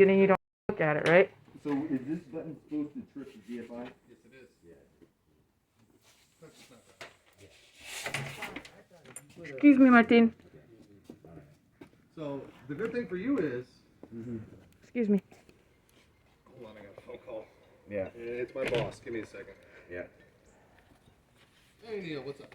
and then you don't look at it, right? So is this button supposed to trip the GFI? Yes, it is. Yeah. Excuse me, Martin. So the good thing for you is. Excuse me. Hold on, I got a phone call. Yeah. It's my boss. Give me a second. Yeah. Hey Neil, what's up?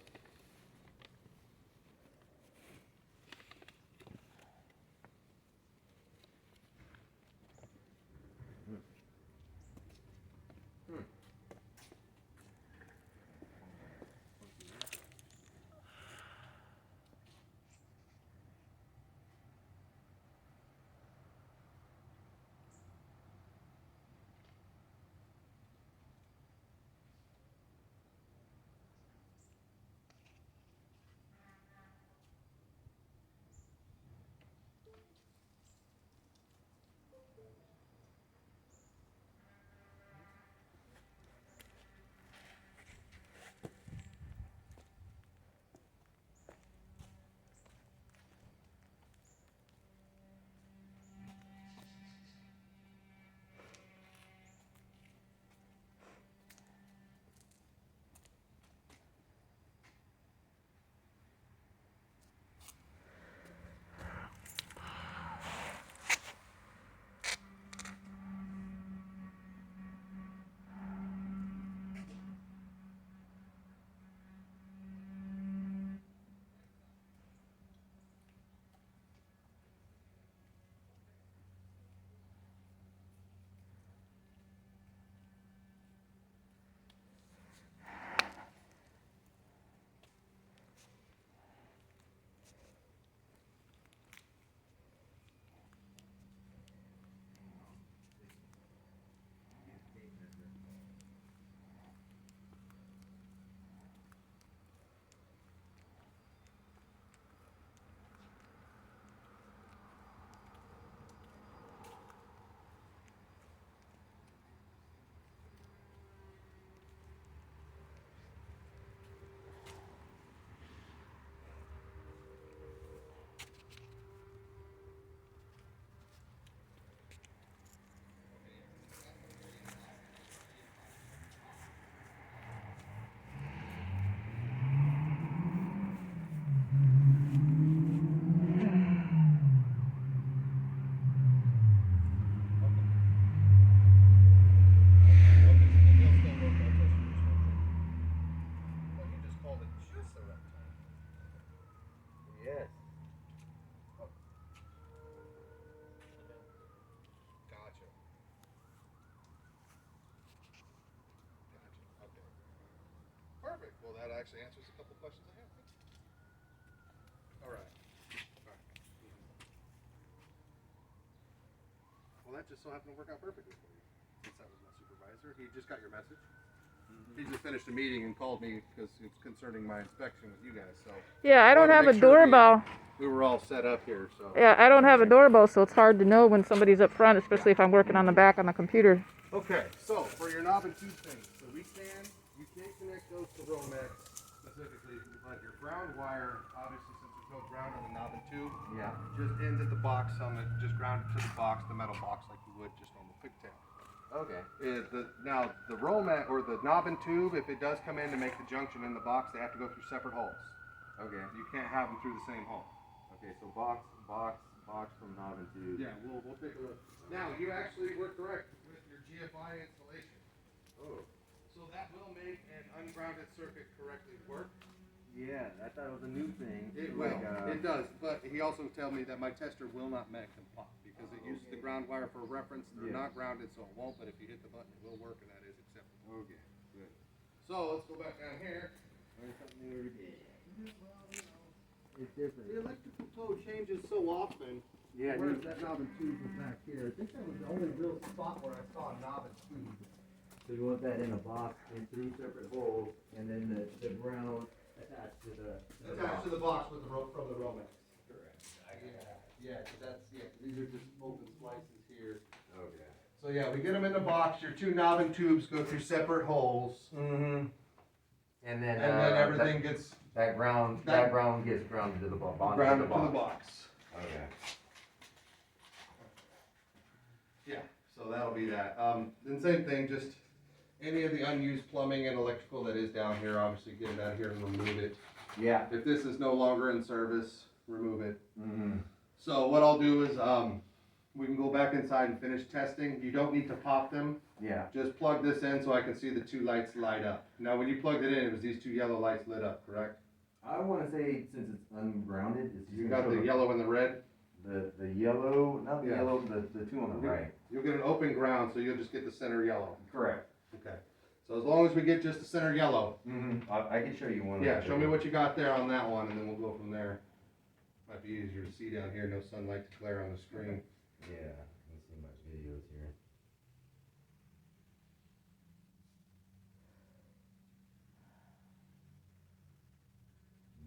Yes. Gotcha. Okay. Perfect. Well, that actually answers a couple questions I have. All right. Well, that just so happened to work out perfectly for you. Since that was my supervisor, he just got your message. He just finished a meeting and called me because it's concerning my inspection with you guys. So Yeah, I don't have a make sure doorbell. we were all set up here. So Yeah, I don't have a doorbell, so it's hard to know when somebody's up front, especially if I'm working on the back on the computer. okay. So for your knob and tube thing, so you can't connect those to romex specifically, but your ground wire, obviously since there's no ground on the knob and tube, Yeah. just ends at the box on it. Just ground it to the box, the metal box, like you would just normal pigtail. Okay. Now the romex or the knob and tube, if it does come in to make the junction in the box, they have to go through separate holes. Okay. You can't have them through the same hole. Okay. So box from knob and tube. Yeah, we'll take a look. Now you actually were correct with your GFI installation. Oh. So that will make an ungrounded circuit correctly work. Yeah, I thought it was a new thing. It Like, will. It does. But he also told me that my tester will not make them pop because it uses the ground wire for reference. They're Yeah. not grounded, so it won't. But if you hit the button, it will work, and that is acceptable. Okay. Good. So let's go back down here. Learn something new every day. It's different. The electrical code changes so often. Yeah. Where's that knob and tube was back here? I think that was the only real spot where I saw a knob and tube. So you want that in a box in 3 separate holes, and then the ground attached to the Attached to the box with the rope from the romex. Correct. Yeah, these are just open slices here. Okay. So yeah, we get them in the box. Your 2 knob and tubes go through separate holes, Mm-hmm. And then everything gets that ground gets grounded to the box. grounded to the box. Okay. Yeah, so that'll be that. Then same thing, just any of the unused plumbing and electrical that is down here, obviously get it out of here and remove it. Yeah. If this is no longer in service, remove it. Mm-hmm. So what I'll do is, we can go back inside and finish testing. You don't need to pop them. Yeah. Just plug this in so I can see the two lights light up. Now, when you plugged it in, it was these two yellow lights lit up, correct? I want to say, since it's ungrounded, it's You got the yellow and the red? The yellow, not the Yeah. yellow, the two on the right. You'll get an open ground, so you'll just get the center yellow. Correct. Okay. So as long as we get just the center yellow. Mm-hmm. I can show you one. Yeah, show me what you got there on that one, and then we'll go from there. Might be easier to see down here, no sunlight to glare on the screen. Yeah, let me see my videos here.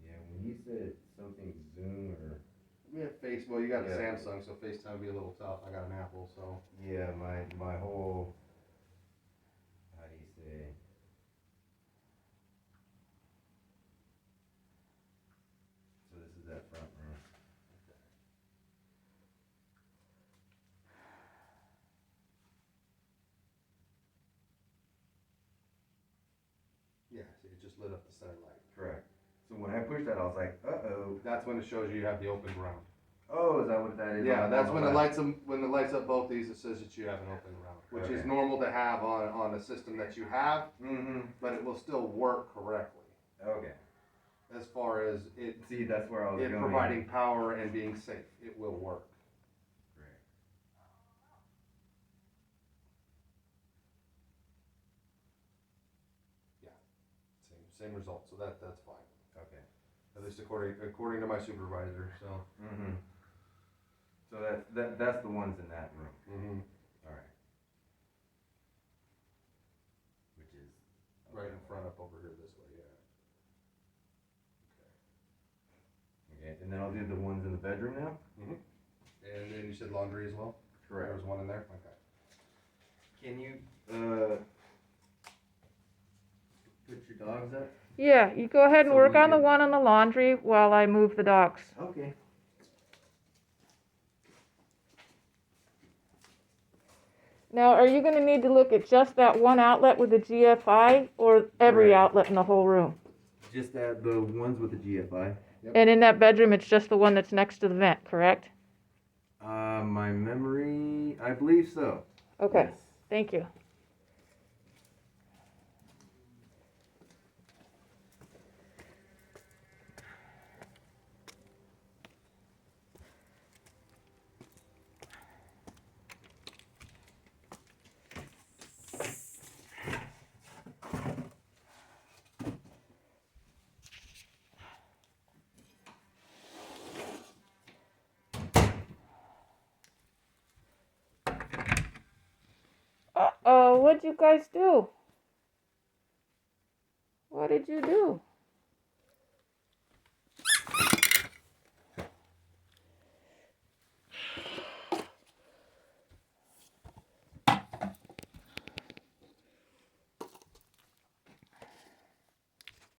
Yeah, when you said something Zoom or Yeah, well, you got a Yeah. Samsung, so FaceTime would be a little tough. I got an Apple, so. yeah, my whole, how do you say? So this is that front room. Yeah, see, it just lit up the center light. Correct. So when I pushed that, I was like, uh-oh. That's when it shows you have the open ground. Oh, is that what that is? Yeah, on that's the when it left? lights up both these, it says that you have an open ground, which is Okay. normal to have on a system that you have, Mm-hmm. but it will still work correctly. Okay. As far as it See, that's where I was going. providing power and being safe, it will work. Great. Same result, so that's fine. Okay. At least according to my supervisor, so. Mm-hmm. So that's the ones in that room. Mm-hmm. All right. Which is Right in front up over here this way, yeah. Okay, and then I'll do the ones in the bedroom now. Mm-hmm. And then you said laundry as well? Correct. There was one in there? Okay. Can you put your dogs up? Yeah, you go ahead and So work we on the can- one on the laundry while I move the dogs. Okay. Now, are you gonna need to look at just that one outlet with the GFI or every Correct. outlet in the whole room? Just the ones with the GFI. Yep. And in that bedroom, it's just the one that's next to the vent, correct? My memory, I believe so. Okay, Yes. thank you. Uh-oh, what'd you guys do? What did you do?